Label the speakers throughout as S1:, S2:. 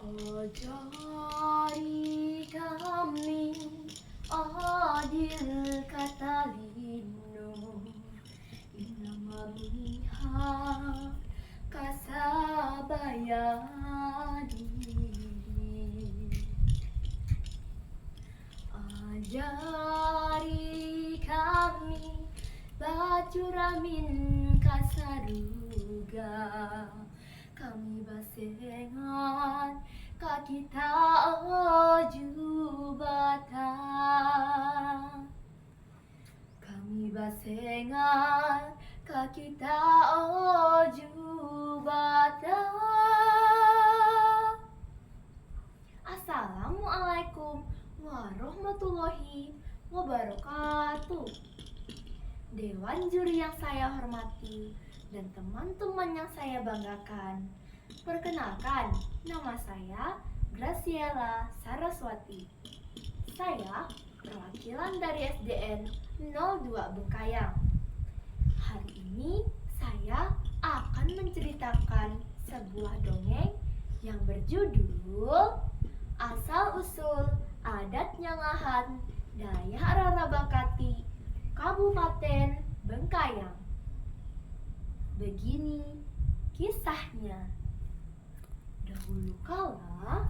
S1: Ajari kami adil kata lino inamamiha kasabayadi. Ajari kami bacuramin kasaruga kami basengan kakita ojubata kami basengan kakita ojubata. Assalamualaikum warahmatullahi wabarakatuh. Dewan juri yang saya hormati dan teman-teman yang saya banggakan. Perkenalkan, nama saya Graciela Saraswati. Saya perwakilan dari SDN 02 Bengkayang. Hari ini saya akan menceritakan sebuah dongeng yang berjudul Asal-usul Adat Nyangahan Dayak Rarabakati Kabupaten Bengkayang. Begini kisahnya. Dahulu kala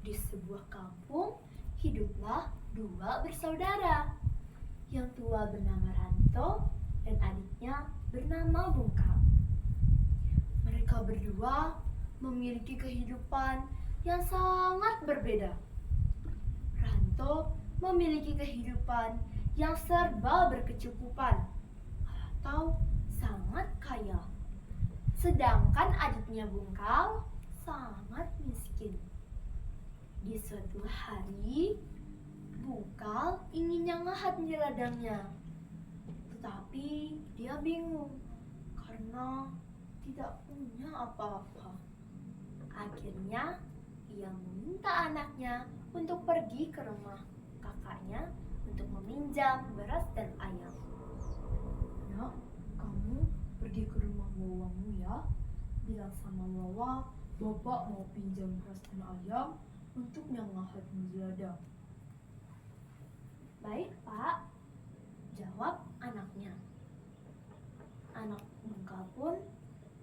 S1: di sebuah kampung hiduplah dua bersaudara. Yang tua bernama Ranto dan adiknya bernama Bungkal. Mereka berdua memiliki kehidupan yang sangat berbeda. Ranto memiliki kehidupan yang serba berkecukupan atau sangat kaya. Sedangkan adiknya Bungkal sangat miskin. Di suatu hari, Bungkal ingin nyangahat di ladangnya. Tetapi dia bingung karena tidak punya apa-apa. Akhirnya, ia meminta anaknya untuk pergi ke rumah kakaknya untuk meminjam beras dan ayam.
S2: Nak, kamu pergi ke rumah wawamu ya. Bilang sama wawa, bapak mau pinjam beras dan ayam untuk nyangahat di ladang.
S1: Baik, Pak, jawab anaknya. Anak Bungkal pun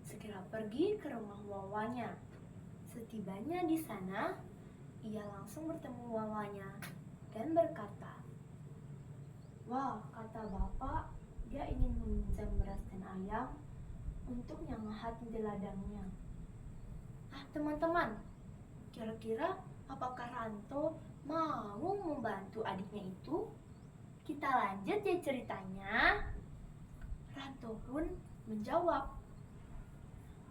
S1: segera pergi ke rumah wawanya. Setibanya di sana, ia langsung bertemu wawanya dan berkata, "Wah," kata bapak, "dia ingin meminjam beras dan ayam untuk nyangahat di ladangnya." Teman-teman, kira-kira apakah Ranto mau membantu adiknya itu? Kita lanjut ya ceritanya. Ranto pun menjawab,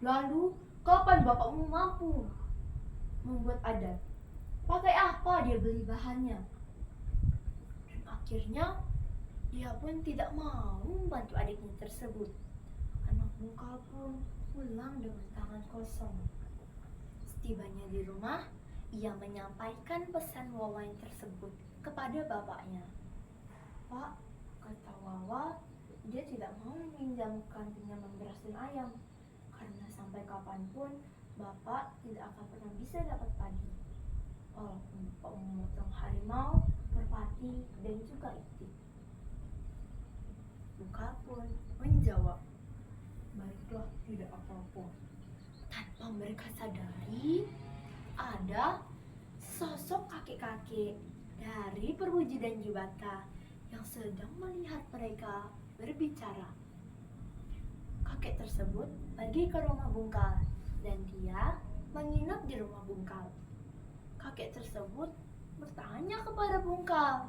S2: Lalu, kapan bapakmu mampu membuat adat? Pakai apa dia beli bahannya?
S1: dan akhirnya dia pun tidak mau membantu adiknya tersebut. Anak Bungkal pun pulang dengan tangan kosong. Setibanya di rumah, ia menyampaikan pesan Wawan tersebut kepada bapaknya. "Pak," kata Wawa, "dia tidak mau meminjamkan pinjaman beras dan ayam karena sampai kapanpun bapak tidak akan pernah bisa dapat padi. Walaupun bapak memotong harimau, merpati, dan juga itik." Bungkal pun menjawab,
S2: Baiklah, tidak apa-apa.
S1: tanpa mereka sadari, ada sosok kakek-kakek dari perwujudan Jibata yang sedang melihat mereka berbicara. Kakek tersebut pergi ke rumah Bungkal dan dia menginap di rumah Bungkal. Kakek tersebut bertanya kepada Bungkal,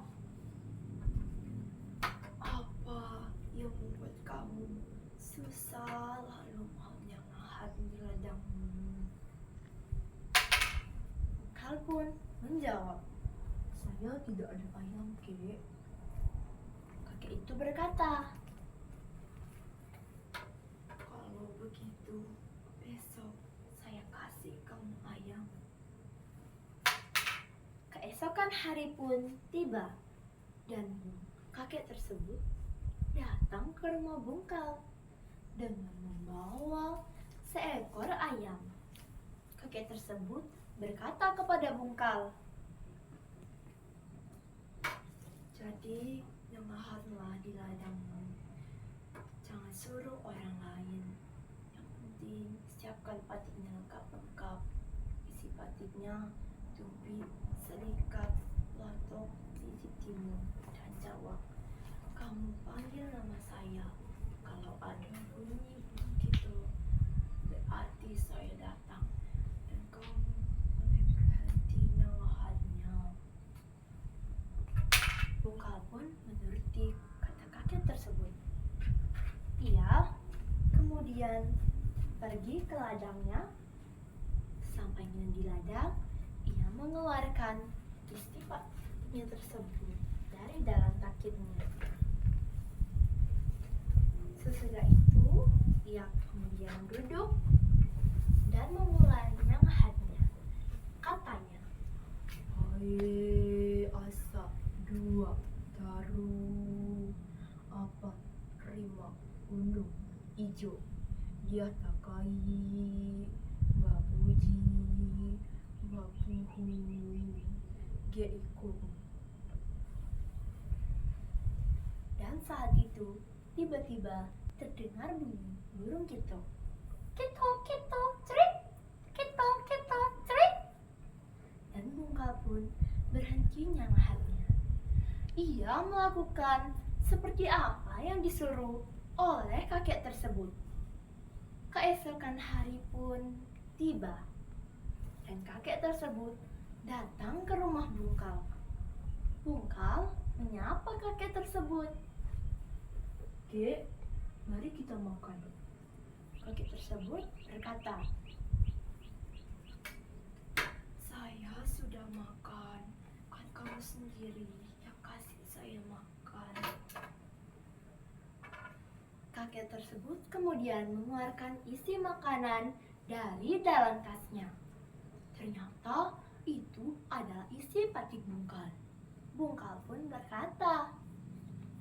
S1: "Apa yang membuat kamu susah lalu mau nyangahat di ladangmu?" Bungkal pun menjawab,
S2: Saya tidak ada ayam, Kek.
S1: Kakek itu berkata, "Kalau begitu, besok saya kasih kamu ayam." Keesokan hari pun tiba dan kakek tersebut datang ke rumah Bungkal dengan membawa seekor ayam. Kakek tersebut berkata kepada Bungkal, "Jadi, nyemahatlah di ladangmu. Jangan suruh orang lain. Yang penting, siapkan patiknya lengkap-lengkap. Isi patiknya tumpi, selikat, latok, sisip timun, dan jawab. Kamu panggil nama saya. Kalau ada bunyi begitu, berarti saya datang. Dan kamu boleh berhenti nyemahatnya." Bungkal pun menuruti kata kakek tersebut. Ia kemudian pergi ke ladangnya. Sampainya di ladang, ia mengeluarkan isi patiknya tersebut dari dalam takitnya. Sesudah itu, ia kemudian duduk dan memulai menyengahatnya. Katanya,
S2: Hai asa dua taruh apa rima gunung ijo dia takai babuji babuhu geiku.
S1: dan saat itu tiba-tiba terdengar bunyi burung kito. Kito, kito, cerik! Kito, kito, cerik! Dan Bungkal pun berhenti nyengahatnya. Ia melakukan seperti apa yang disuruh oleh kakek tersebut. Keesokan hari pun tiba, dan kakek tersebut datang ke rumah Bungkal. Bungkal menyapa kakek tersebut.
S2: Kek, mari kita makan.
S1: Kakek tersebut berkata,
S2: Saya sudah makan, kan kamu sendiri yang kasih saya makan.
S1: kakek tersebut kemudian mengeluarkan isi makanan dari dalam tasnya. Ternyata itu adalah isi patik Bungkal. Bungkal pun berkata,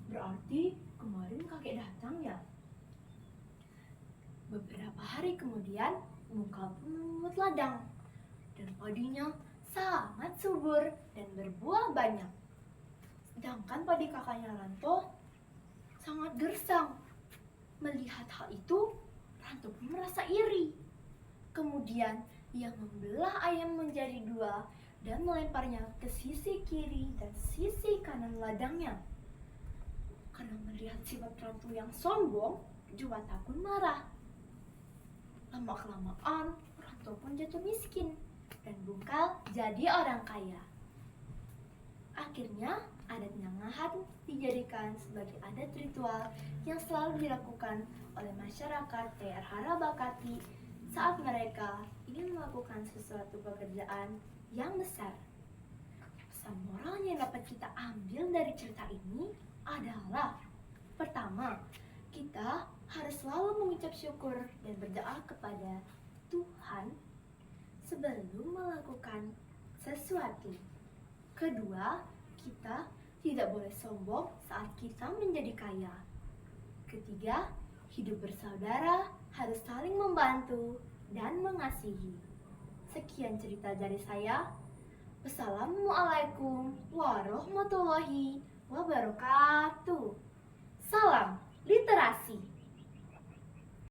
S2: Berarti kemarin kakek datang ya?
S1: beberapa hari kemudian Bungkal pun membuat ladang, dan padinya sangat subur dan berbuah banyak. Sedangkan padi kakaknya Ranto sangat gersang. Melihat hal itu, Ranto pun merasa iri. Kemudian ia membelah ayam menjadi dua dan melemparnya ke sisi kiri dan sisi kanan ladangnya. Karena melihat sifat Ranto yang sombong, Juwata pun marah. Lama-kelamaan, Ranto pun jatuh miskin dan Bungkal jadi orang kaya. Akhirnya, adat nyengahat dijadikan sebagai adat ritual yang selalu dilakukan oleh masyarakat daerah Harabakati saat mereka ingin melakukan sesuatu pekerjaan yang besar. Pesan moral yang dapat kita ambil dari cerita ini adalah, pertama, kita harus selalu mengucap syukur dan berdoa kepada Tuhan sebelum melakukan sesuatu. Kedua, kita tidak boleh sombong saat kita menjadi kaya. Ketiga, hidup bersaudara harus saling membantu dan mengasihi. Sekian cerita dari saya. Wassalamualaikum warahmatullahi wabarakatuh. Salam literasi.